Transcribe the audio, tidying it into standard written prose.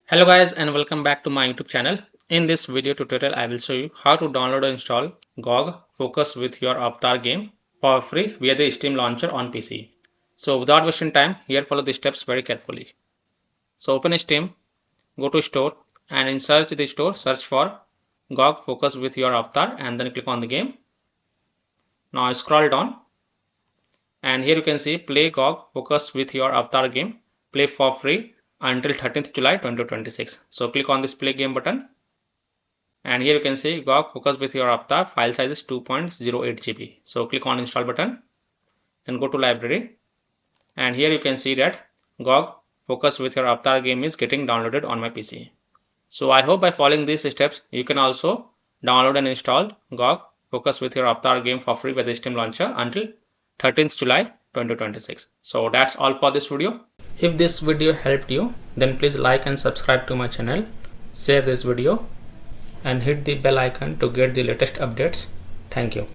Hello guys and welcome back to my YouTube channel. In this video tutorial I will show you how to download and install gogh Focus with your avatar game for free via the Steam launcher on PC. So without wasting time, here follow the steps very carefully. So open Steam, go to store and in search the store search for gogh Focus with your avatar and then click on the game. Now scroll down and here you can see play gogh Focus with your avatar game, play for free until 13th July 2026. So click on this play game button and here you can see gogh Focus with your avatar, file size is 2.08 GB. So click on install button, then go to library and here you can see that gogh Focus with your avatar game is getting downloaded on my PC. So I hope by following these steps you can also download and install gogh Focus with your avatar game for free with the Steam launcher until 13th July 2026. So that's all for this video. If this video helped you, then please like and subscribe to my channel, share this video and hit the bell icon to get the latest updates. Thank you.